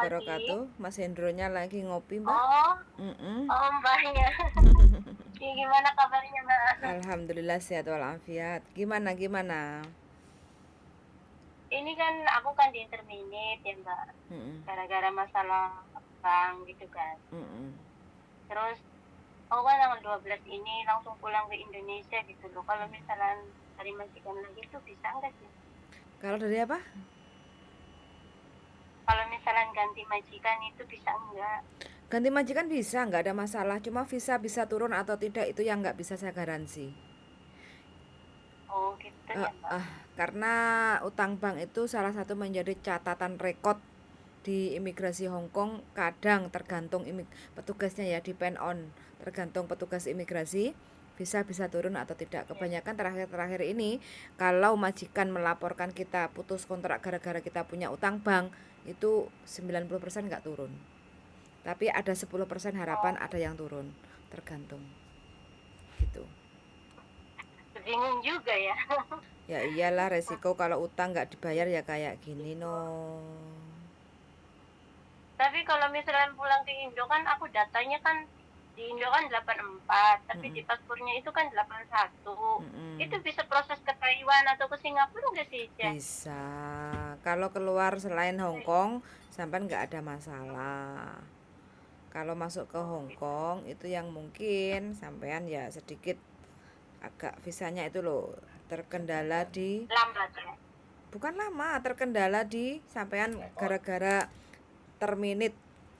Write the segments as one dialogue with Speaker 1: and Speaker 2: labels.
Speaker 1: Pagi.
Speaker 2: Wabarakatuh. Mas Hendronya lagi ngopi, Mbak.
Speaker 1: Oh,
Speaker 2: Mm-mm.
Speaker 1: oh Mbaknya. Ya, gimana kabarnya Mbak?
Speaker 2: Alhamdulillah sehat walafiat. Gimana gimana?
Speaker 1: Ini kan aku kan di interminate ya Mbak.
Speaker 2: Mm-mm.
Speaker 1: Gara-gara masalah bank gitu kan.
Speaker 2: Mm-mm.
Speaker 1: Terus aku kan tanggal 12 ini langsung pulang ke Indonesia gitu loh. Kalau misalnya dari majikan lagi tuh bisa nggak sih?
Speaker 2: Kalau dari apa?
Speaker 1: Kalau misalnya ganti majikan itu bisa enggak?
Speaker 2: Ganti majikan bisa, nggak ada masalah. Cuma visa bisa turun atau tidak itu yang nggak bisa saya garansi.
Speaker 1: Oh gitu
Speaker 2: Eh,
Speaker 1: ya Mbak.
Speaker 2: ah, karena utang bank itu salah satu menjadi catatan rekod di imigrasi Hong Kong. Kadang tergantung petugasnya ya, depend on tergantung petugas imigrasi visa bisa turun atau tidak.
Speaker 1: Ya.
Speaker 2: Kebanyakan terakhir-terakhir ini kalau majikan melaporkan kita putus kontrak gara-gara kita punya utang bank, itu 90% nggak turun, tapi ada 10% harapan
Speaker 1: Oh,
Speaker 2: ada yang turun, tergantung gitu.
Speaker 1: bingung juga ya.
Speaker 2: Ya iyalah, resiko kalau utang nggak dibayar ya kayak gini no.
Speaker 1: Tapi kalau misalnya pulang ke Indo kan aku datanya kan di Indo kan 84, tapi di
Speaker 2: Mm-mm.
Speaker 1: paspornya itu kan 81.
Speaker 2: Mm-mm.
Speaker 1: Itu bisa proses ke Taiwan atau ke Singapura nggak sih, Cah?
Speaker 2: Bisa. Kalau keluar selain Hong Kong sampai nggak ada masalah. Kalau masuk ke
Speaker 1: Oh,
Speaker 2: Hong
Speaker 1: gitu.
Speaker 2: Kong itu yang mungkin sampean ya sedikit agak visanya itu loh terkendala di,
Speaker 1: Lambat ya.
Speaker 2: bukan lama, terkendala di sampean gara-gara terminit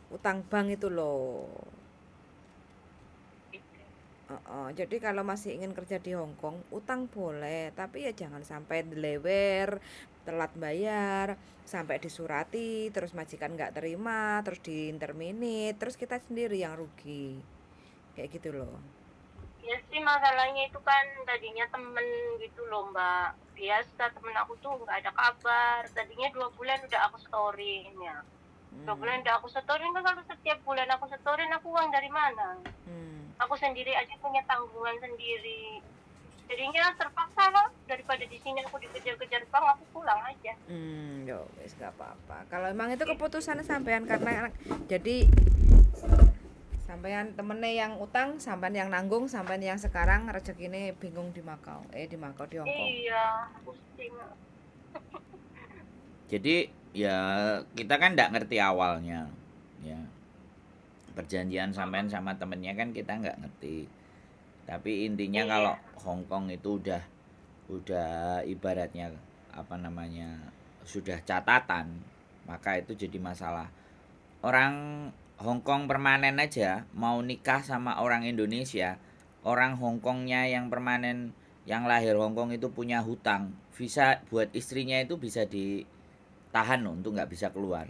Speaker 2: utang bank itu loh.
Speaker 1: Gitu.
Speaker 2: Jadi kalau masih ingin kerja di Hong Kong, utang boleh, tapi ya jangan sampai dilewer, telat bayar, sampai disurati, terus majikan nggak terima, terus diinterminate, terus kita sendiri yang rugi, kayak gitu loh.
Speaker 1: Ya sih masalahnya itu kan tadinya temen gitu loh Mbak. Biasa temen aku tuh nggak ada kabar. Tadinya 2 bulan udah aku storyin ya. 2 bulan
Speaker 2: Hmm.
Speaker 1: udah aku setorin kan, kalau setiap bulan aku setorin aku uang dari mana?
Speaker 2: Hmm.
Speaker 1: Aku sendiri aja punya tanggungan sendiri. Jadinya terpaksa lah, daripada di sini aku dikejar-kejar bank, aku pulang aja.
Speaker 2: Yo wis gak apa-apa. Kalau emang itu
Speaker 1: Gitu.
Speaker 2: keputusan sampean karena jadi sampean temennya yang utang, sampean yang nanggung, sampean yang sekarang rezekine bingung di Makau, di Hong Kong.
Speaker 1: Iya, pusing.
Speaker 3: Jadi ya kita kan nggak ngerti awalnya, ya perjanjian sampean sama temennya kan kita nggak ngerti. Tapi intinya
Speaker 1: Iya.
Speaker 3: kalau Hong Kong itu udah ibaratnya apa namanya sudah catatan, maka itu jadi masalah. Orang Hong Kong permanen aja mau nikah sama orang Indonesia, orang Hong Kongnya yang permanen yang lahir Hong Kong itu punya hutang, visa buat istrinya itu bisa ditahan loh, untuk nggak bisa keluar.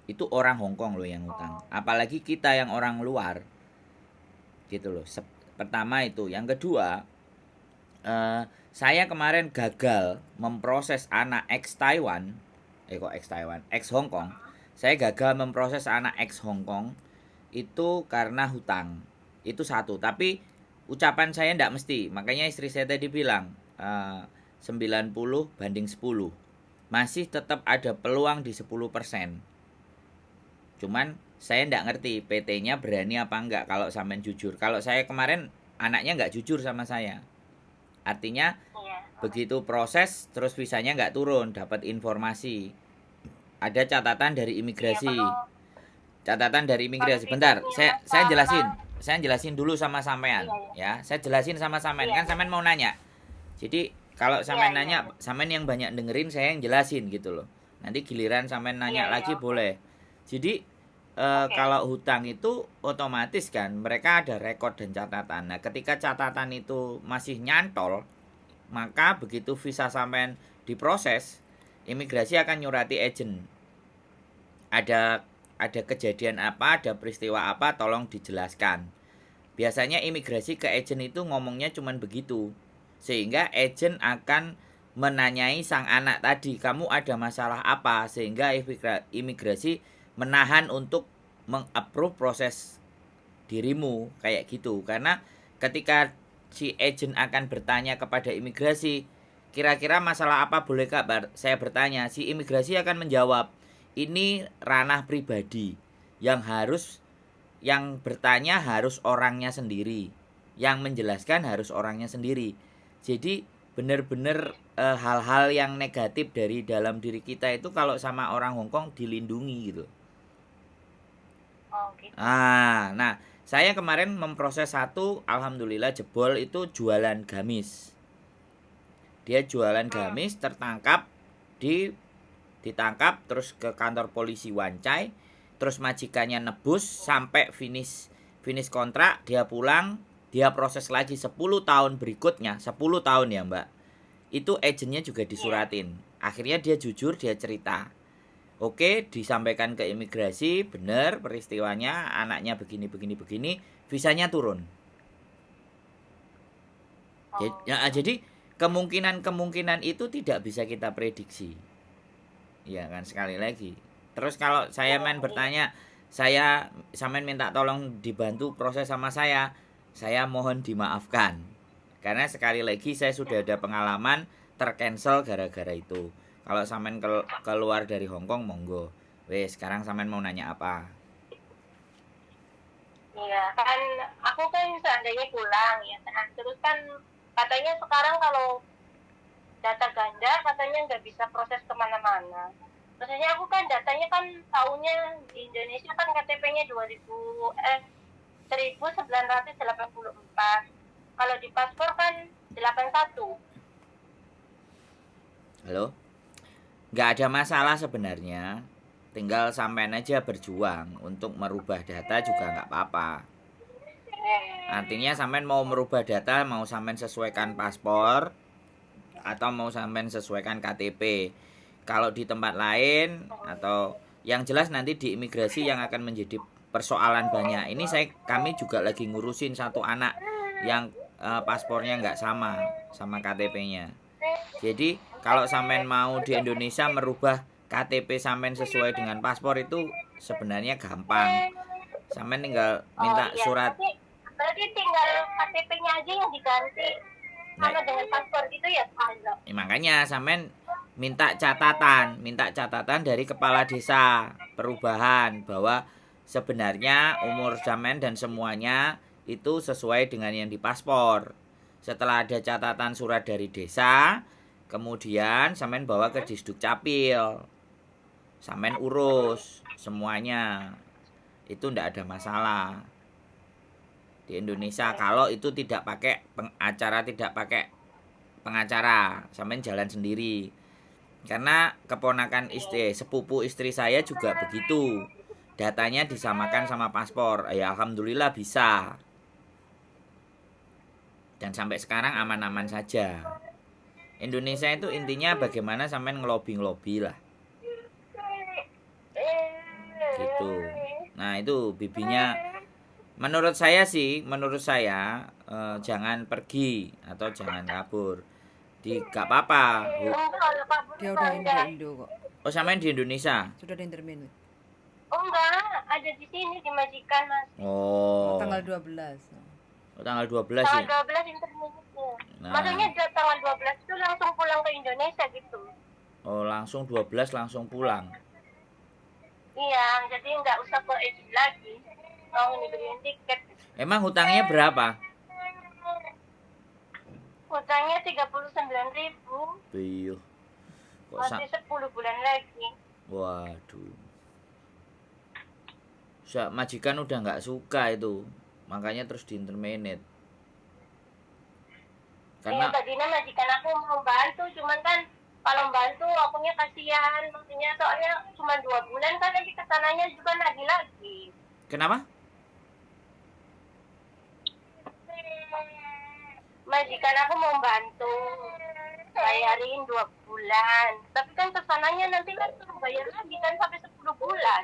Speaker 3: Itu orang Hong Kong loh yang hutang,
Speaker 1: Oh,
Speaker 3: apalagi kita yang orang luar gitu loh. Pertama itu, yang kedua, eh, saya kemarin gagal memproses anak ex Taiwan, kok ex Taiwan, ex Hong Kong. Saya gagal memproses anak ex Hong Kong itu karena hutang. Itu satu. Tapi ucapan saya tidak mesti. Makanya istri saya tadi bilang 90 banding 10. Masih tetap ada peluang di 10%. Cuman saya tidak ngerti PT-nya berani apa enggak kalau sampean jujur. Kalau saya kemarin anaknya nggak jujur sama saya. Artinya
Speaker 1: iya.
Speaker 3: begitu proses terus visanya nggak turun, dapat informasi. Ada catatan dari
Speaker 1: Iya, kalau
Speaker 3: imigrasi. Catatan dari
Speaker 1: kalau
Speaker 3: imigrasi. Bentar,
Speaker 1: visanya
Speaker 3: saya
Speaker 1: masalah,
Speaker 3: jelasin. Saya jelasin dulu sama sampean,
Speaker 1: iya, iya,
Speaker 3: ya. Saya jelasin sama sampean.
Speaker 1: iya,
Speaker 3: Kan
Speaker 1: iya,
Speaker 3: sampean mau nanya. Jadi kalau
Speaker 1: iya,
Speaker 3: sampean
Speaker 1: iya,
Speaker 3: nanya, sampean yang banyak dengerin, saya yang jelasin gitu loh. Nanti giliran sampean
Speaker 1: iya,
Speaker 3: nanya
Speaker 1: iya,
Speaker 3: lagi
Speaker 1: oke,
Speaker 3: boleh. Jadi
Speaker 1: oke,
Speaker 3: kalau hutang itu otomatis kan mereka ada rekod dan catatan. Nah, ketika catatan itu masih nyantol, maka begitu visa sampean diproses, imigrasi akan nyurati agent. Ada kejadian apa, ada peristiwa apa, tolong dijelaskan. Biasanya imigrasi ke agent itu ngomongnya cuman begitu. Sehingga agent akan menanyai sang anak tadi, kamu ada masalah apa? Sehingga imigrasi menahan untuk mengapprove proses dirimu kayak gitu. Karena ketika si agent akan bertanya kepada imigrasi, kira-kira masalah apa boleh kak saya bertanya, si imigrasi akan menjawab, ini ranah pribadi yang bertanya harus orangnya sendiri, yang menjelaskan harus orangnya sendiri. Jadi benar-benar hal-hal yang negatif dari dalam diri kita itu kalau sama orang Hongkong dilindungi gitu.
Speaker 1: Oh gitu.
Speaker 3: Nah, saya kemarin memproses satu, alhamdulillah jebol itu jualan gamis. Dia jualan gamis, ditangkap terus ke kantor polisi Wancai, terus majikannya nebus sampai finish kontrak, dia pulang, dia proses lagi 10 tahun berikutnya, 10 tahun ya Mbak. Itu agennya juga disuratin. Akhirnya dia jujur, dia cerita. Oke, disampaikan ke imigrasi, benar peristiwanya, anaknya begini, visanya turun. Jadi kemungkinan itu tidak bisa kita prediksi. Ya kan, sekali lagi. Terus kalau saya bertanya, sampean minta tolong dibantu proses sama saya mohon dimaafkan. Karena sekali lagi saya sudah ada pengalaman tercancel gara-gara itu. Kalau sampean keluar dari Hongkong monggo. Wes, sekarang sampean mau nanya apa?
Speaker 1: Iya, kan aku kan seandainya pulang ya kan. Terus kan katanya sekarang kalau data ganda katanya nggak bisa proses kemana-mana. Maksudnya aku kan datanya kan tahunnya di Indonesia kan KTP-nya 1984. Kalau di paspor kan 81.
Speaker 3: Halo? Nggak ada masalah sebenarnya. Tinggal sampean aja berjuang untuk merubah data juga nggak apa-apa. Artinya sampean mau merubah data, mau sampean sesuaikan paspor atau mau sampean sesuaikan KTP. Kalau di tempat lain atau yang jelas nanti di imigrasi yang akan menjadi persoalan banyak. Ini kami juga lagi ngurusin satu anak yang paspornya nggak sama KTP-nya. Jadi kalau sampean mau di Indonesia merubah KTP sampean sesuai dengan paspor itu sebenarnya gampang. Sampean tinggal minta surat.
Speaker 1: Berarti tinggal KTP-nya aja yang diganti sama dengan paspor gitu ya, Pak?
Speaker 3: Makanya sampean minta catatan dari kepala desa perubahan bahwa sebenarnya umur sampean dan semuanya itu sesuai dengan yang di paspor. Setelah ada catatan surat dari desa, kemudian sampean bawa ke Disduk Capil. Sampean urus semuanya. Itu ndak ada masalah. Di Indonesia kalau itu tidak pakai pengacara, sampean jalan sendiri. Karena keponakan sepupu istri saya juga begitu. Datanya disamakan sama paspor. Ya alhamdulillah bisa. Dan sampai sekarang aman-aman saja. Indonesia itu intinya bagaimana sampean ngelobi lah. Gitu. Nah, itu bibinya menurut saya jangan pergi atau jangan kabur. Gak apa-apa.
Speaker 2: Dia udah di Indo kok.
Speaker 3: Oh, sampean di Indonesia?
Speaker 2: Sudah di intermediate.
Speaker 1: Oh enggak, ada di sini di Majikan, Mas.
Speaker 3: Oh.
Speaker 2: Tanggal 12.
Speaker 3: Tanggal 12 ya?
Speaker 1: Tanggal 12 intermediate.
Speaker 3: Nah.
Speaker 1: Maksudnya tanggal 12 itu langsung pulang ke Indonesia gitu.
Speaker 3: Oh, langsung 12 langsung pulang.
Speaker 1: Iya, jadi nggak usah ke Egypt lagi. Mau dibeliin tiket.
Speaker 3: Emang hutangnya berapa?
Speaker 1: Hutangnya 39.000.
Speaker 3: Biyuh.
Speaker 1: Masih 10 bulan lagi.
Speaker 3: Waduh. Majikan udah nggak suka itu. Makanya terus di interminate. Karena
Speaker 1: tadinya majikan aku mau bantu, cuman kan kalau bantu akunya kasihan. Maksudnya soalnya cuma 2 bulan kan nanti kesananya juga lagi.
Speaker 3: Kenapa?
Speaker 1: Majikan aku mau bantu bayarin 2 bulan, tapi kan kesananya nanti kan suruh bayar lagi kan sampai 10 bulan.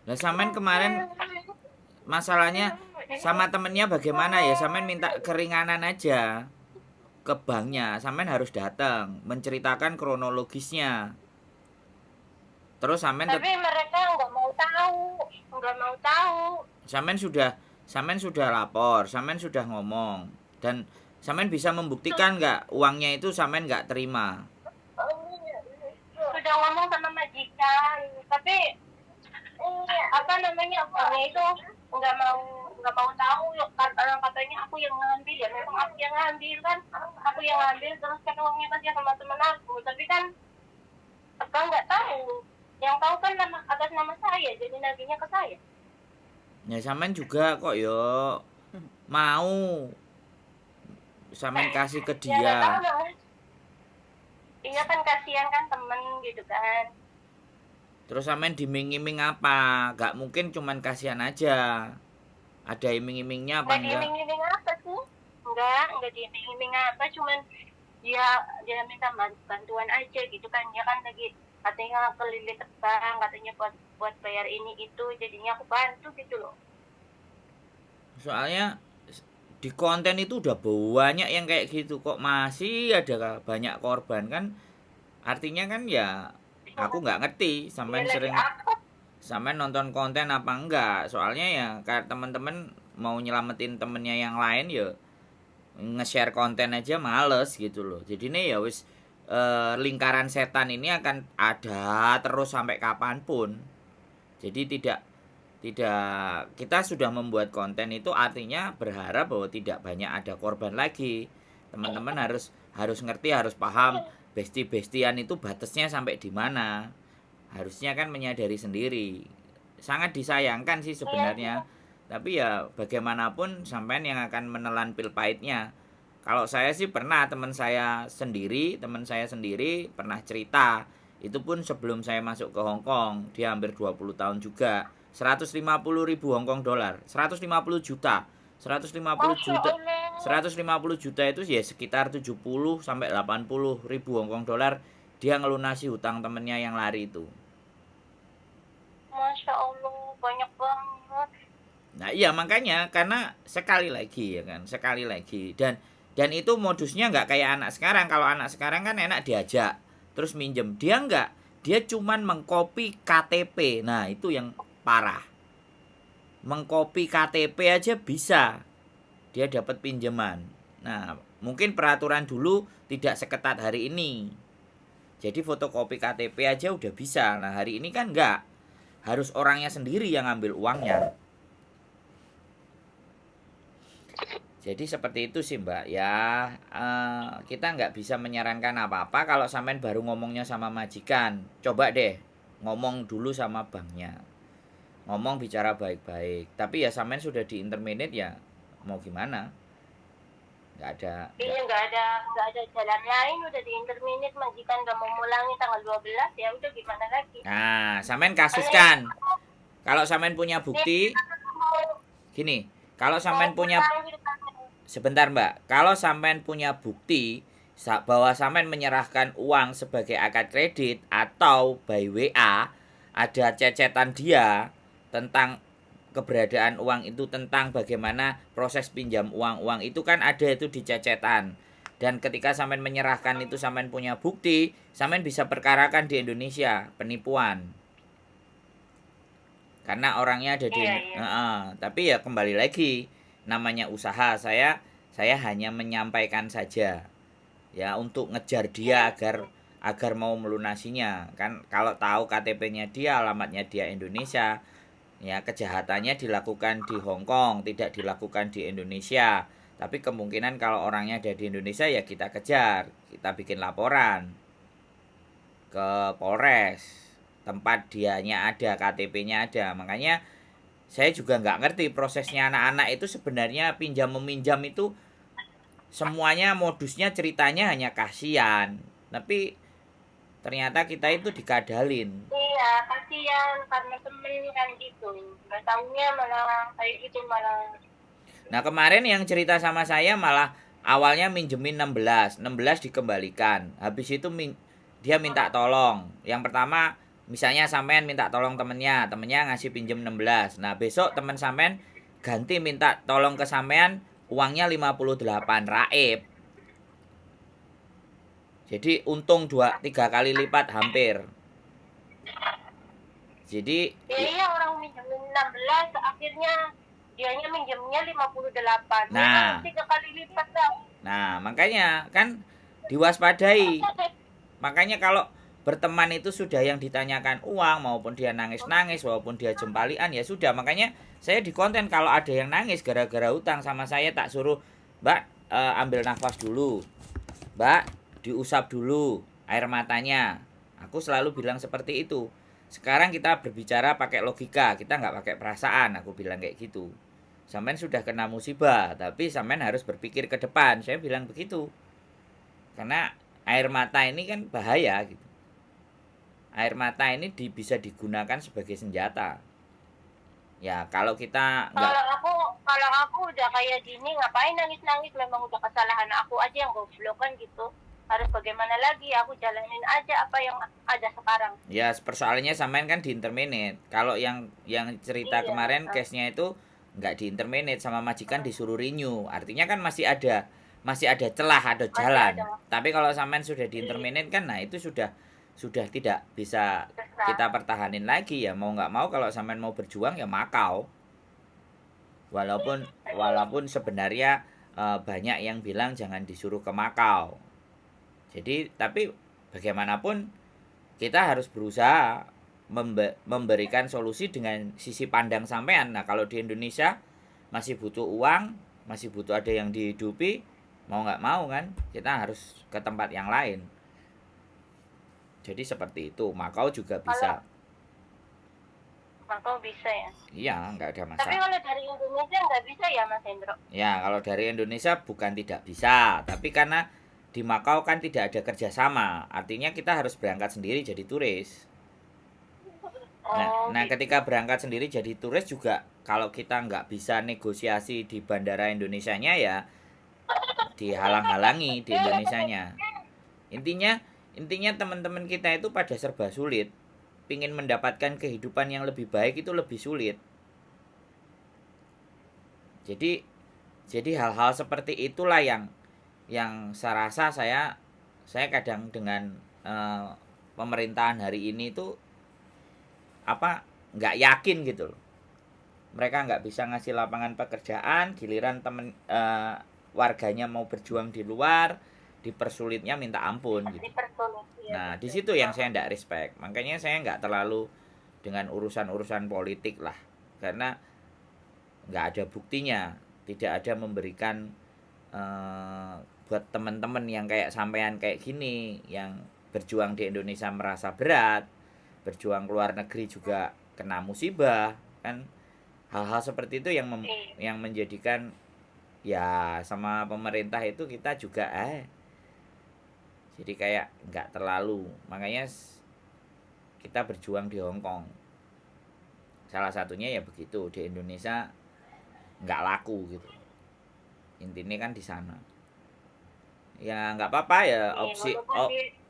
Speaker 3: Nah, sampean kemarin masalahnya sama temennya bagaimana ya? Sampean minta keringanan aja ke banknya. Sampean harus datang menceritakan kronologisnya. Terus sampean
Speaker 1: tapi mereka nggak mau tahu.
Speaker 3: Sampean sudah lapor, sampean sudah ngomong, dan sampean bisa membuktikan nggak uangnya itu sampean nggak terima?
Speaker 1: Sudah ngomong sama majikan. kan, tapi apa namanya orangnya itu nggak mau tahu katanya aku yang ngambil, ya memang aku yang ngambil kan, aku yang ngambil, terus kan uangnya kan dia sama teman aku, tapi kan apa nggak tahu, yang tahu kan atas nama saya, jadi nagihnya ke saya.
Speaker 3: Ya sampean juga kok yo mau sampean kasih ke
Speaker 1: Ya nggak tahu
Speaker 3: dia.
Speaker 1: dong. Iya kan kasihan kan temen gitu kan.
Speaker 3: Terus sampean diming-iming apa? Gak mungkin cuman kasihan aja. Ada iming-imingnya apa
Speaker 1: Nggak
Speaker 3: enggak?
Speaker 1: diiming-iming apa sih? Nggak diiming-iming apa, cuman dia minta bantuan aja gitu kan, dia kan lagi katanya kelilit bank, katanya buat bayar ini itu, jadinya aku bantu gitu loh.
Speaker 3: Soalnya di konten itu udah banyak yang kayak gitu kok masih ada banyak korban kan, artinya kan ya aku nggak ngerti
Speaker 1: Dia
Speaker 3: sampean
Speaker 1: lagi
Speaker 3: sering
Speaker 1: apa?
Speaker 3: sampean nonton konten apa enggak, soalnya ya kayak teman-teman mau nyelamatin temennya yang lain ya nge-share konten aja males gitu loh. Jadi nih ya wis lingkaran setan ini akan ada terus sampai kapanpun. Jadi tidak kita sudah membuat konten itu artinya berharap bahwa tidak banyak ada korban lagi. Teman-teman harus ngerti, harus paham besti-bestian itu batasnya sampai di mana. Harusnya kan menyadari sendiri. Sangat disayangkan sih sebenarnya. Tapi ya bagaimanapun sampean yang akan menelan pil pahitnya. Kalau saya sih pernah, teman saya sendiri pernah cerita. Itu pun sebelum saya masuk ke Hong Kong, dia hampir 20 tahun juga. 150.000 Hong Kong dolar, 150 juta. 150
Speaker 1: Masya
Speaker 3: juta.
Speaker 1: Allah.
Speaker 3: 150 juta itu ya sekitar 70 sampai 80 ribu Hong Kong dolar, dia ngelunasi hutang temennya yang lari itu.
Speaker 1: Masya Allah, banyak banget.
Speaker 3: Nah iya makanya, karena sekali lagi dan itu modusnya nggak kayak anak sekarang. Kalau anak sekarang kan enak diajak terus minjem, dia nggak, dia cuman mengcopy KTP. Nah itu yang parah, mengcopy KTP aja bisa dia dapat pinjaman. Nah mungkin peraturan dulu tidak seketat hari ini, jadi fotokopi KTP aja udah bisa. Nah hari ini kan nggak, harus orangnya sendiri yang ngambil uangnya. Jadi seperti itu sih Mbak ya, kita nggak bisa menyarankan apa-apa kalau sampean baru ngomongnya sama majikan. Coba deh ngomong dulu sama banknya, ngomong bicara baik-baik. Tapi ya sampean sudah di intermediate ya mau gimana, nggak ada.
Speaker 1: Iya, nggak ada jalan lain, udah di interminate, majikan nggak mau mulangin tanggal 12, ya udah gimana lagi.
Speaker 3: Nah sampean kasuskan, kalau sampean punya bukti gini, kalau sampean punya, sebentar Mbak, kalau sampean punya bukti bahwa sampean menyerahkan uang sebagai akad kredit atau by WA, ada cecetan dia tentang keberadaan uang itu, tentang bagaimana proses pinjam uang itu kan ada itu di cecetan. Dan ketika sampean menyerahkan itu, sampean punya bukti, sampean bisa perkarakan di Indonesia penipuan. Karena orangnya ada di tapi ya kembali lagi, namanya usaha, saya hanya menyampaikan saja ya untuk ngejar dia agar mau melunasinya. Kan kalau tahu KTP-nya dia, alamatnya dia Indonesia, ya kejahatannya dilakukan di Hong Kong, tidak dilakukan di Indonesia. Tapi kemungkinan kalau orangnya ada di Indonesia ya kita kejar, kita bikin laporan ke Polres tempat dianya ada, KTP-nya ada. Makanya saya juga nggak ngerti prosesnya anak-anak itu sebenarnya pinjam meminjam itu semuanya modusnya ceritanya hanya kasihan, tapi ternyata kita itu dikadalin.
Speaker 1: Iya, kasihan karena temen kan gitu, nggak tahunya malah kayak gitu malah.
Speaker 3: Nah kemarin yang cerita sama saya malah awalnya minjemin 16 dikembalikan. Habis itu dia minta tolong. Yang pertama misalnya sampean minta tolong temennya ngasih pinjem 16. Nah besok temen sampean ganti minta tolong ke sampean, uangnya 58 raib. Jadi untung 2-3 kali lipat hampir. Jadi
Speaker 1: Iya, orang minjemin 16, akhirnya dianya minjemnya 58.
Speaker 3: Nah.
Speaker 1: 3 kali lipat dah.
Speaker 3: Nah makanya kan diwaspadai. Makanya kalau berteman itu sudah yang ditanyakan uang, maupun dia nangis-nangis, maupun dia jempalian, ya sudah. Makanya saya di konten kalau ada yang nangis gara-gara utang sama saya, tak suruh, Mbak, ambil nafas dulu, Mbak, diusap dulu air matanya. Aku selalu bilang seperti itu. Sekarang kita berbicara pakai logika, kita nggak pakai perasaan, aku bilang kayak gitu. Sampean sudah kena musibah, tapi sampean harus berpikir ke depan, saya bilang begitu. Karena air mata ini kan bahaya gitu. Air mata ini bisa digunakan sebagai senjata. Ya kalau kita nggak,
Speaker 1: Kalau aku udah kayak gini, ngapain nangis-nangis? Memang udah kesalahan aku aja yang goblok kan gitu. Harus bagaimana lagi? Aku jalanin aja apa yang ada sekarang.
Speaker 3: ya persoalannya sampean kan di interminate. Kalau yang cerita
Speaker 1: Iya.
Speaker 3: kemarin case-nya itu nggak di interminate, sama majikan disuruh renew. Artinya kan masih ada celah, ada jalan.
Speaker 1: ada.
Speaker 3: Tapi kalau sampean sudah di interminate kan, nah itu sudah tidak bisa
Speaker 1: Terserah.
Speaker 3: kita pertahanin lagi. Ya mau nggak mau, kalau sampean mau berjuang ya Makau. Walaupun sebenarnya banyak yang bilang jangan disuruh ke Makau. Jadi tapi bagaimanapun kita harus berusaha memberikan solusi dengan sisi pandang sampean. Nah kalau di Indonesia masih butuh uang, masih butuh ada yang dihidupi, mau nggak mau kan kita harus ke tempat yang lain. Jadi seperti itu. Makau juga bisa.
Speaker 1: Makau bisa ya.
Speaker 3: Iya, nggak ada
Speaker 1: Tapi
Speaker 3: masalah.
Speaker 1: kalau dari Indonesia nggak bisa ya Mas Hendro?
Speaker 3: Ya, kalau dari Indonesia bukan tidak bisa, tapi karena di Makau kan tidak ada kerjasama, artinya kita harus berangkat sendiri jadi turis. Nah,
Speaker 1: Gitu.
Speaker 3: ketika berangkat sendiri jadi turis juga, kalau kita nggak bisa negosiasi di bandara Indonesianya, ya dihalang-halangi di Indonesianya. Intinya teman-teman kita itu pada serba sulit. Pingin mendapatkan kehidupan yang lebih baik itu lebih sulit. Jadi hal-hal seperti itulah yang saya rasa saya kadang dengan pemerintahan hari ini tuh nggak yakin gitu loh. Mereka nggak bisa ngasih lapangan pekerjaan, giliran warganya mau berjuang di luar, dipersulitnya minta ampun gitu. Nah di situ yang saya nggak respect. Makanya saya nggak terlalu dengan urusan politik lah, karena nggak ada buktinya, tidak ada memberikan buat teman-teman yang kayak sampean kayak gini, yang berjuang di Indonesia merasa berat, berjuang keluar negeri juga kena musibah kan. Hal-hal seperti itu yang menjadikan ya sama pemerintah itu kita juga jadi kayak nggak terlalu. Makanya kita berjuang di Hong Kong, salah satunya ya begitu. Di Indonesia nggak laku gitu, intinya kan di sana. Ya nggak apa-apa ya, opsinya.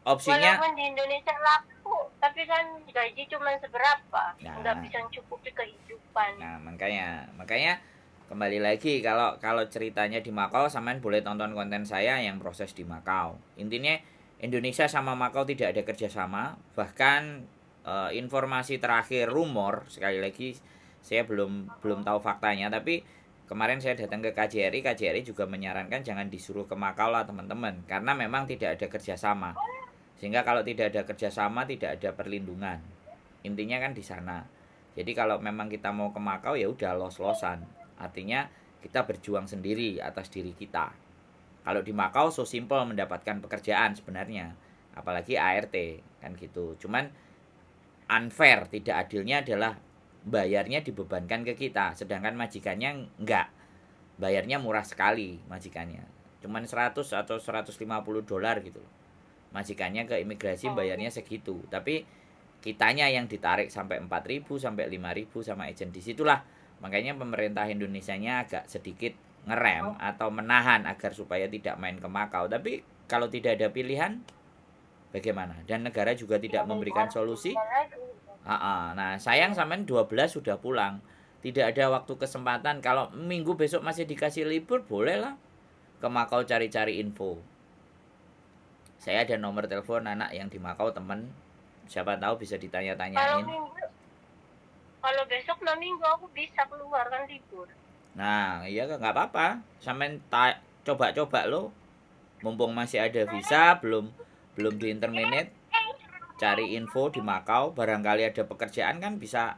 Speaker 1: Walaupun di Indonesia laku, tapi kan gaji cuma seberapa,
Speaker 3: Nah.
Speaker 1: nggak bisa mencukupi kehidupan.
Speaker 3: Nah makanya kembali lagi, kalau ceritanya di Makau, sampean boleh tonton konten saya yang proses di Makau. Intinya Indonesia sama Makau tidak ada kerjasama. Bahkan informasi terakhir, rumor, sekali lagi saya belum tahu faktanya, tapi kemarin saya datang ke KJRI juga menyarankan jangan disuruh ke Makau lah teman-teman, karena memang tidak ada kerjasama. Sehingga kalau tidak ada kerjasama, tidak ada perlindungan. Intinya kan di sana. Jadi kalau memang kita mau ke Makau, ya udah los-losan. Artinya kita berjuang sendiri atas diri kita. Kalau di Makau so simple mendapatkan pekerjaan sebenarnya, apalagi ART kan gitu. Cuman unfair, tidak adilnya adalah bayarnya dibebankan ke kita, sedangkan majikannya enggak. Bayarnya murah sekali majikannya. Cuman 100 atau 150 dolar gitu. Majikannya ke imigrasi bayarnya segitu. Tapi kitanya yang ditarik sampai 4.000 sampai 5.000 sama agen. Disitulah makanya pemerintah Indonesianya agak sedikit ngerem atau menahan agar supaya tidak main ke Makau. Tapi kalau tidak ada pilihan, bagaimana? Dan negara juga tidak memberikan solusi. Nah sayang sampean 12 sudah pulang, tidak ada waktu kesempatan. Kalau minggu besok masih dikasih libur, bolehlah ke Makau cari-cari info. Saya ada nomor telepon anak yang di Makau, temen, siapa tahu bisa ditanya-tanyain.
Speaker 1: Kalau besok minggu aku bisa keluar kan libur.
Speaker 3: Nah iya nggak apa-apa, sampean coba-coba lo, mumpung masih ada visa, belum di interminate. cari info di Makau, barangkali ada pekerjaan kan bisa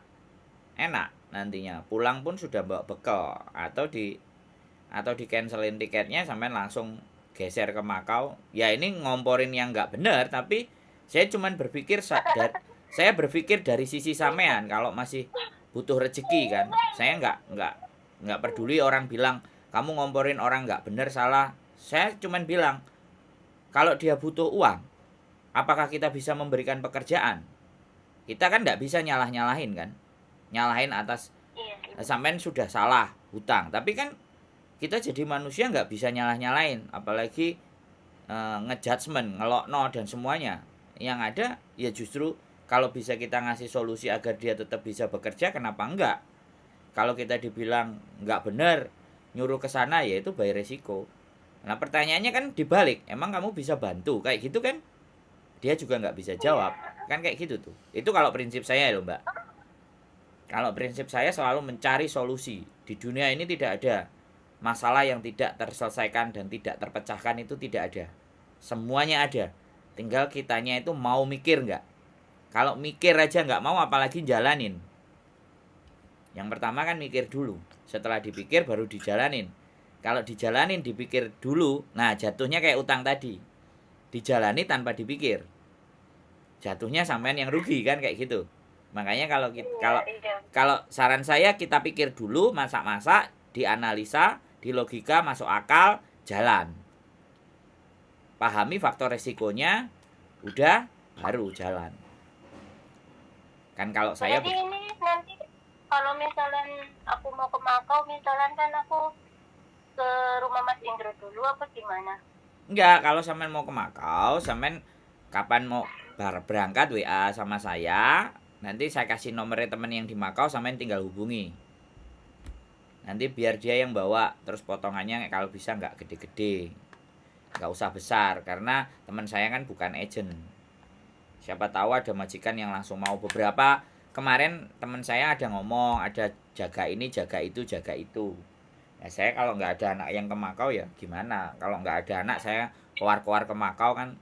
Speaker 3: enak nantinya. Pulang pun sudah bawa bekal, atau di cancelin tiketnya sampai langsung geser ke Makau. Ya ini ngomporin yang nggak bener, tapi saya cuman berpikir saya berpikir dari sisi sampean. Kalau masih butuh rezeki kan, saya nggak peduli orang bilang kamu ngomporin orang nggak bener salah. Saya cuman bilang kalau dia butuh uang, apakah kita bisa memberikan pekerjaan? Kita kan nggak bisa nyalah-nyalahin kan, nyalahin atas
Speaker 1: Iya.
Speaker 3: sampean sudah salah hutang, tapi kan kita jadi manusia nggak bisa nyalah-nyalahin, apalagi ngejudgement, ngelokno dan semuanya. Yang ada ya justru kalau bisa kita ngasih solusi agar dia tetap bisa bekerja, kenapa enggak? Kalau kita dibilang nggak benar, nyuruh ke sana, ya itu bayar resiko. Nah pertanyaannya kan dibalik, emang kamu bisa bantu kayak gitu kan? Dia juga nggak bisa jawab, kan kayak gitu tuh. Itu kalau prinsip saya loh mbak. Kalau prinsip saya selalu mencari solusi. Di dunia ini tidak ada masalah yang tidak terselesaikan dan tidak terpecahkan, itu tidak ada. Semuanya ada. Tinggal kitanya itu mau mikir nggak. Kalau mikir aja nggak mau, apalagi jalanin. Yang pertama kan mikir dulu. Setelah dipikir baru dijalanin. Kalau dijalanin dipikir dulu, nah jatuhnya kayak utang tadi. Dijalani tanpa dipikir. Jatuhnya sampean yang rugi kan kayak gitu. Makanya kalau saran saya, kita pikir dulu, masak-masak, dianalisa, dilogika, masuk akal, jalan. Pahami faktor resikonya, udah baru jalan. Kan kalau saya
Speaker 1: Jadi ini nanti kalau misalnya aku mau ke Makau, misalnya kan aku ke rumah Mas Indro dulu apa gimana?
Speaker 3: enggak, kalau sampean mau ke Makau, sampean kapan mau berangkat WA sama saya. Nanti saya kasih nomornya teman yang di Makau, sampean tinggal hubungi. Nanti biar dia yang bawa, terus potongannya kalau bisa nggak gede-gede, nggak usah besar, karena teman saya kan bukan agent. Siapa tahu ada majikan yang langsung mau. Beberapa kemarin teman saya ada ngomong, ada jaga ini, jaga itu, jaga itu. Ya saya kalau nggak ada anak yang ke Makau ya gimana? Kalau nggak ada anak saya keluar-keluar ke Makau kan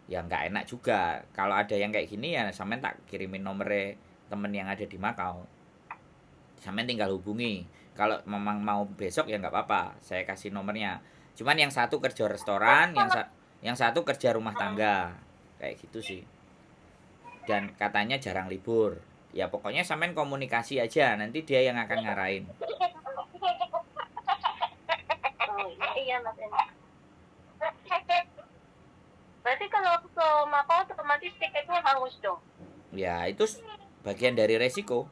Speaker 3: ya nggak enak juga. Kalau ada yang kayak gini ya sampean tak kirimin nomornya temen yang ada di Makau. Sampean tinggal hubungi. Kalau memang mau besok ya nggak apa-apa, saya kasih nomornya. Cuman yang satu kerja restoran, yang satu kerja rumah tangga. Kayak gitu sih. Dan katanya jarang libur. Ya pokoknya sampean komunikasi aja, nanti dia yang akan ngarahin.
Speaker 1: Oh iya Mas Indro. Berarti kalau aku ke Makau otomatis tiketnya hangus dong.
Speaker 3: Ya itu bagian dari resiko.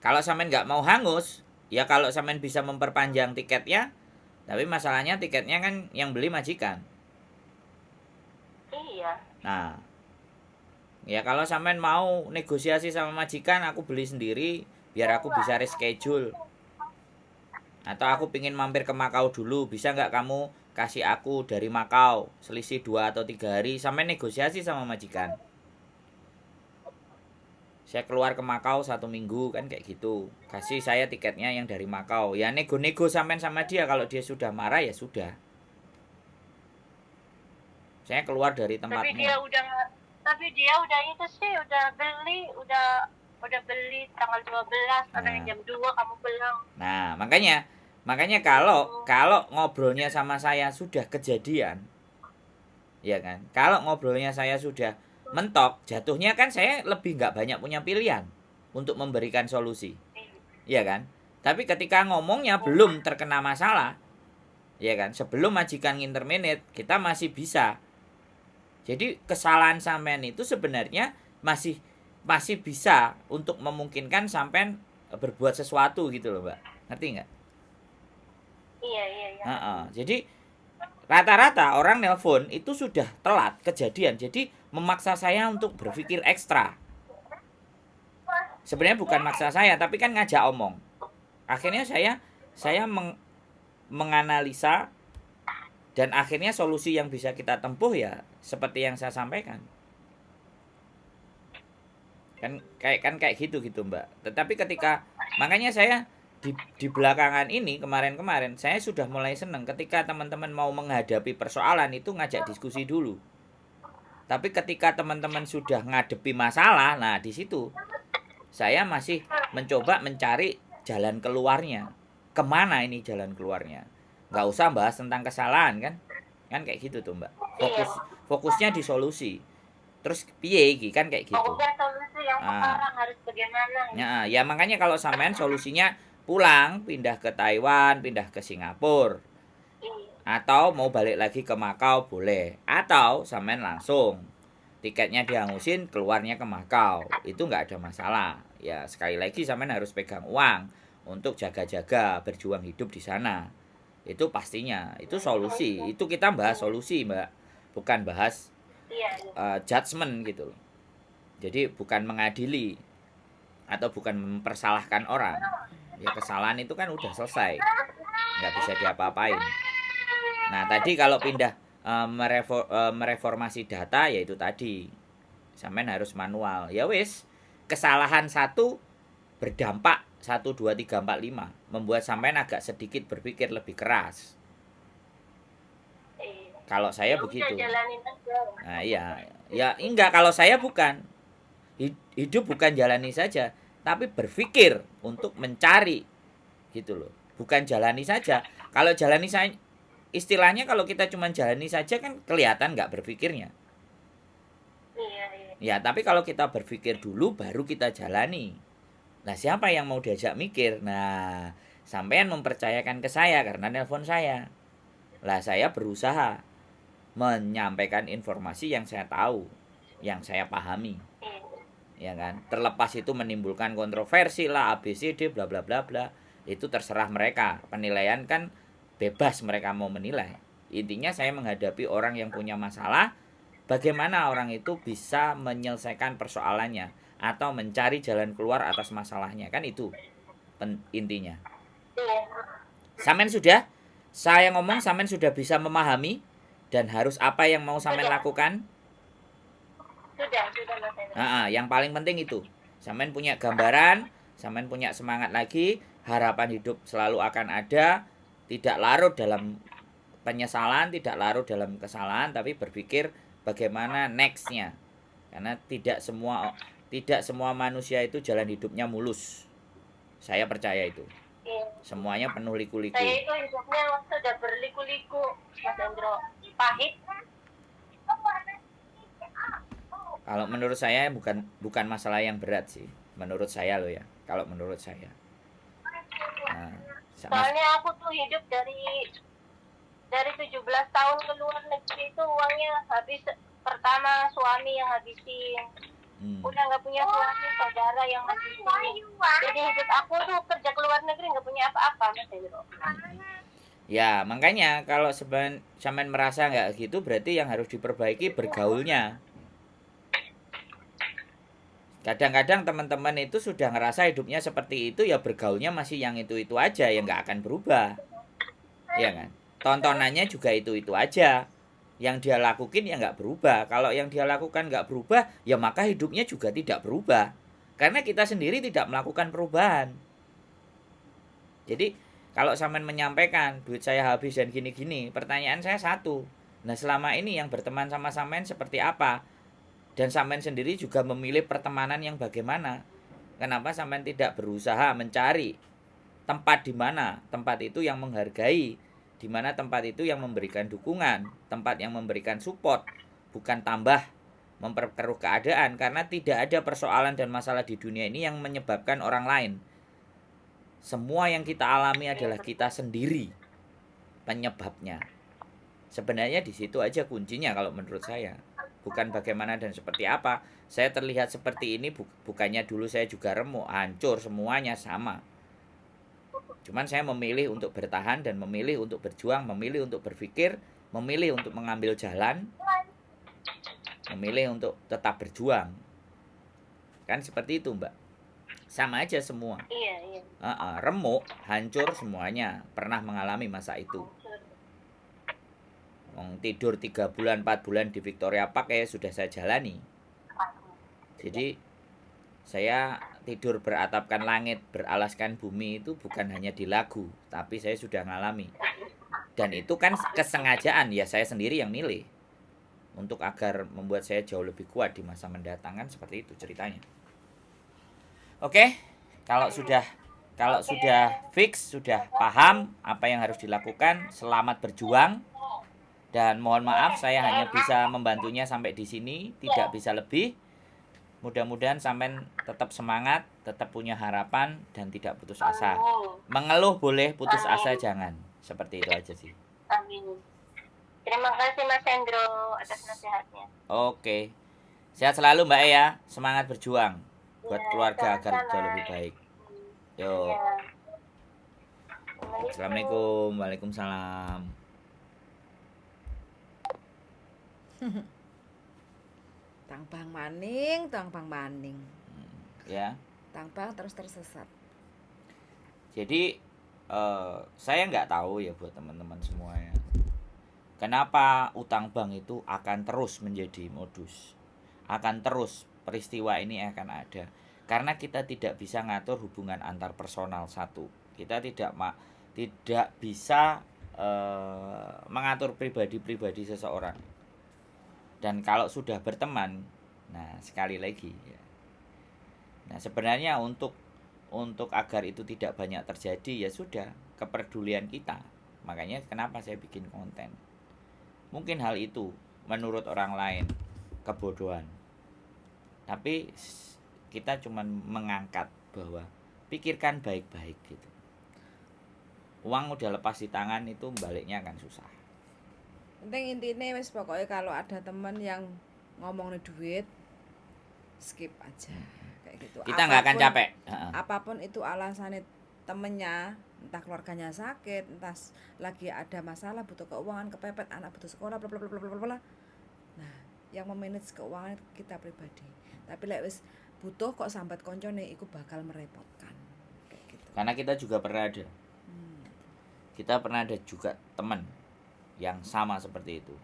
Speaker 3: Kalau sampean nggak mau hangus, ya kalau sampean bisa memperpanjang tiketnya, tapi masalahnya tiketnya kan yang beli majikan.
Speaker 1: Iya.
Speaker 3: Nah, ya kalau sampean mau negosiasi sama majikan, aku beli sendiri, biar aku bisa reschedule. Atau aku pingin mampir ke Makau dulu, bisa nggak kamu kasih aku dari Makau, selisih 2 atau 3 hari, sampai negosiasi sama majikan. Saya keluar ke Makau 1 minggu kan kayak gitu, kasih saya tiketnya yang dari Makau. Ya nego-nego sampean sama dia, kalau dia sudah marah ya sudah. Saya keluar dari tempatmu.
Speaker 1: Tapi dia udah itu sih udah beli tanggal 12 atau jam 2 kamu bilang.
Speaker 3: Nah, makanya kalau ngobrolnya sama saya sudah kejadian, ya kan? Kalau ngobrolnya saya sudah mentok, jatuhnya kan saya lebih nggak banyak punya pilihan untuk memberikan solusi, ya kan? Tapi ketika ngomongnya belum terkena masalah, ya kan? Sebelum majikan interminate, kita masih bisa. Jadi kesalahan sampean itu sebenarnya masih bisa untuk memungkinkan sampean berbuat sesuatu gitu loh, Mbak. Ngerti nggak?
Speaker 1: Iya.
Speaker 3: Jadi rata-rata orang nelpon itu sudah telat kejadian. Jadi memaksa saya untuk berpikir ekstra. Sebenarnya bukan maksa saya, tapi kan ngajak omong. Akhirnya saya menganalisa, dan akhirnya solusi yang bisa kita tempuh ya seperti yang saya sampaikan. Kan kayak gitu Mbak. Tetapi makanya saya di belakangan ini, kemarin saya sudah mulai seneng ketika teman-teman mau menghadapi persoalan itu ngajak diskusi dulu. Tapi ketika teman-teman sudah ngadepi masalah, nah di situ saya masih mencoba mencari jalan keluarnya. Kemana ini jalan keluarnya? Nggak usah bahas tentang kesalahan kan? Kan kayak gitu tuh Mbak.
Speaker 1: Iya.
Speaker 3: Fokusnya di solusi. Terus piye iki kan kayak gitu.
Speaker 1: Fokusnya solusi yang sekarang harus bagaimana.
Speaker 3: Ya makanya kalau sampean solusinya pulang, pindah ke Taiwan, pindah ke Singapura. Atau mau balik lagi ke Makau boleh. Atau sampean langsung tiketnya dihangusin keluarnya ke Makau. Itu nggak ada masalah. Ya sekali lagi sampean harus pegang uang untuk jaga-jaga berjuang hidup di sana. Itu pastinya. Itu solusi. Itu kita bahas solusi Mbak. Bukan bahas judgement gitu loh. Jadi bukan mengadili atau bukan mempersalahkan orang. Ya kesalahan itu kan udah selesai. Nggak bisa diapa-apain. Nah tadi kalau pindah mereformasi data yaitu tadi sampean harus manual. Ya wis, kesalahan satu berdampak 1, 2, 3, 4, 5 membuat sampean agak sedikit berpikir lebih keras. Kalau saya begitu. Nah iya, ya enggak, kalau saya bukan. Hidup bukan jalani saja, tapi berpikir untuk mencari gitu loh. Bukan jalani saja. Kalau jalani saja, istilahnya kalau kita cuma jalani saja kan kelihatan nggak berpikirnya. Ya, tapi kalau kita berpikir dulu baru kita jalani. Nah, siapa yang mau diajak mikir? Nah, sampean mempercayakan ke saya karena nelpon saya. Lah, saya berusaha menyampaikan informasi yang saya tahu, yang saya pahami. Ya kan? Terlepas itu menimbulkan kontroversi lah, ABCD bla bla bla bla. Itu terserah mereka. Penilaian kan bebas mereka mau menilai. Intinya saya menghadapi orang yang punya masalah, bagaimana orang itu bisa menyelesaikan persoalannya atau mencari jalan keluar atas masalahnya, kan itu intinya. Sampean sudah? Saya ngomong sampean sudah bisa memahami dan harus apa yang mau sampean lakukan?
Speaker 1: Sudah Mas.
Speaker 3: Yang paling penting itu sampean punya gambaran, sampean punya semangat lagi, harapan hidup selalu akan ada, tidak larut dalam penyesalan, tidak larut dalam kesalahan, tapi berpikir bagaimana nextnya. Karena tidak semua manusia itu jalan hidupnya mulus. Saya percaya itu. Semuanya penuh liku-liku.
Speaker 1: Saya itu hidupnya sudah berliku-liku, Mas Hendro. Pahit.
Speaker 3: Kalau menurut saya bukan masalah yang berat sih. Menurut saya loh ya. Kalau menurut saya. Nah,
Speaker 1: soalnya aku tuh hidup dari 17 tahun ke luar negeri itu uangnya habis. Pertama suami yang habisin. Udah nggak punya suami, saudara yang habisin. Jadi hidup aku tuh kerja ke luar negeri nggak punya apa-apa, Mas Hendro.
Speaker 3: Ya makanya kalau sampean merasa nggak gitu, berarti yang harus diperbaiki bergaulnya. Kadang-kadang teman-teman itu sudah ngerasa hidupnya seperti itu, ya bergaulnya masih yang itu aja, yang nggak akan berubah. Ya kan? Tontonannya juga itu aja. Yang dia lakukan ya nggak berubah. Kalau yang dia lakukan nggak berubah, ya maka hidupnya juga tidak berubah. Karena kita sendiri tidak melakukan perubahan. Jadi kalau sampean menyampaikan duit saya habis dan gini-gini, pertanyaan saya satu. Nah selama ini yang berteman sama sampean seperti apa? Dan sampean sendiri juga memilih pertemanan yang bagaimana? Kenapa sampean tidak berusaha mencari tempat di mana tempat itu yang menghargai, di mana tempat itu yang memberikan dukungan, tempat yang memberikan support, bukan tambah memperkeruh keadaan, karena tidak ada persoalan dan masalah di dunia ini yang menyebabkan orang lain. Semua yang kita alami adalah kita sendiri penyebabnya. Sebenarnya di situ aja kuncinya kalau menurut saya. Bukan bagaimana dan seperti apa. Saya terlihat seperti ini bukannya dulu saya juga remuk, hancur, semuanya sama. Cuman saya memilih untuk bertahan dan memilih untuk berjuang, memilih untuk berpikir, memilih untuk mengambil jalan, memilih untuk tetap berjuang. Kan seperti itu, Mbak. Sama aja semua.
Speaker 1: Iya.
Speaker 3: Remuk, hancur semuanya. Pernah mengalami masa itu. Tidur 3 bulan, 4 bulan di Victoria Park sudah saya jalani. Jadi saya tidur beratapkan langit, beralaskan bumi itu bukan hanya di lagu, tapi saya sudah ngalami. Dan itu kan kesengajaan, ya saya sendiri yang milih. untuk agar membuat saya jauh lebih kuat di masa mendatang, kan seperti itu ceritanya. Oke, kalau sudah fix, sudah paham apa yang harus dilakukan, selamat berjuang. Dan mohon maaf saya hanya bisa membantunya sampai di sini, tidak bisa lebih. Mudah-mudahan sampean tetap semangat, tetap punya harapan dan tidak putus asa. Mengeluh boleh, putus asa jangan. Seperti itu aja sih.
Speaker 1: Amin. Terima kasih Mas Hendro atas nasihatnya.
Speaker 3: Oke. Sehat selalu Mbak ya. Semangat berjuang buat
Speaker 1: Ya,
Speaker 3: keluarga agar
Speaker 1: sama-sama.
Speaker 3: jauh lebih baik. Yo.
Speaker 1: Ya.
Speaker 3: Assalamualaikum. Waalaikumsalam.
Speaker 2: Tang bang maning.
Speaker 3: Ya.
Speaker 2: Tang bang terus tersesat.
Speaker 3: Jadi saya nggak tahu ya buat teman-teman semuanya. Kenapa utang bank itu akan terus menjadi modus? Akan terus peristiwa ini akan ada. Karena kita tidak bisa ngatur hubungan antar personal satu. Kita tidak bisa mengatur pribadi-pribadi seseorang. Dan kalau sudah berteman, nah sekali lagi ya. Nah, sebenarnya untuk agar itu tidak banyak terjadi ya sudah kepedulian kita. Makanya kenapa saya bikin konten. Mungkin hal itu menurut orang lain kebodohan. Tapi kita cuma mengangkat bahwa pikirkan baik-baik gitu. Uang udah lepas di tangan itu baliknya akan susah.
Speaker 2: Penting intinya wis pokoknya kalau ada teman yang ngomongin duit skip aja kayak gitu.
Speaker 3: Kita nggak akan capek.
Speaker 2: Apapun itu alasannya temennya, entah keluarganya sakit, entah lagi ada masalah butuh keuangan, kepepet, anak butuh sekolah, bla bla bla bla bla. Nah, yang memanage keuangan kita pribadi. Tapi lek wis butuh kok sambat koncone iku bakal merepotkan. Kayak gitu.
Speaker 3: Karena kita juga pernah ada. Kita pernah ada juga teman yang sama seperti itu.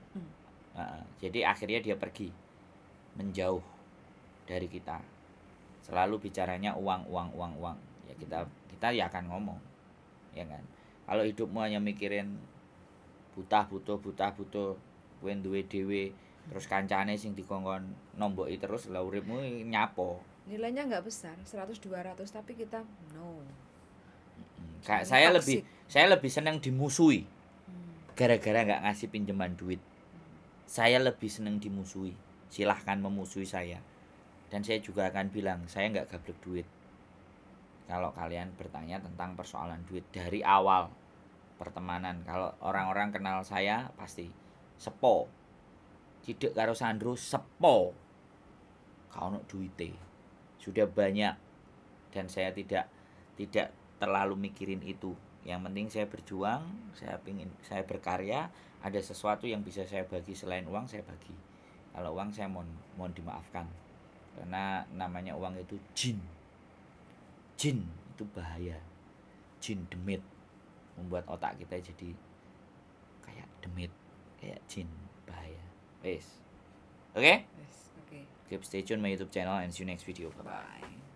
Speaker 3: Jadi akhirnya dia pergi menjauh dari kita. Selalu bicaranya uang. Ya kita ya akan ngomong. Ya kan. Kalau hidupmu hanya mikirin butuh, kowe duwe dhewe, terus kancane sing dikongkon nomboki terus lha uripmu nyapo.
Speaker 2: Nilainya nggak besar, 100-200 tapi kita no.
Speaker 3: Kayak
Speaker 2: Toxic.
Speaker 3: saya lebih senang dimusuhi. Gara-gara nggak ngasih pinjaman duit. Saya lebih senang dimusuhi. Silahkan memusuhi saya. Dan saya juga akan bilang, saya nggak gablek duit. Kalau kalian bertanya tentang persoalan duit dari awal pertemanan, kalau orang-orang kenal saya pasti sepo. Cidek karo Sandro sepo. Kalau duite sudah banyak dan saya tidak terlalu mikirin itu. Yang penting saya berjuang, saya berkarya, ada sesuatu yang bisa saya bagi selain uang saya bagi. Kalau uang saya mohon dimaafkan. Karena namanya uang itu jin. Jin itu bahaya. Jin demit membuat otak kita jadi kayak demit, kayak jin, bahaya. Wes. Oke?
Speaker 2: Yes, okay.
Speaker 3: Keep stay tune my YouTube channel and see you next video. Bye bye.
Speaker 2: Bye.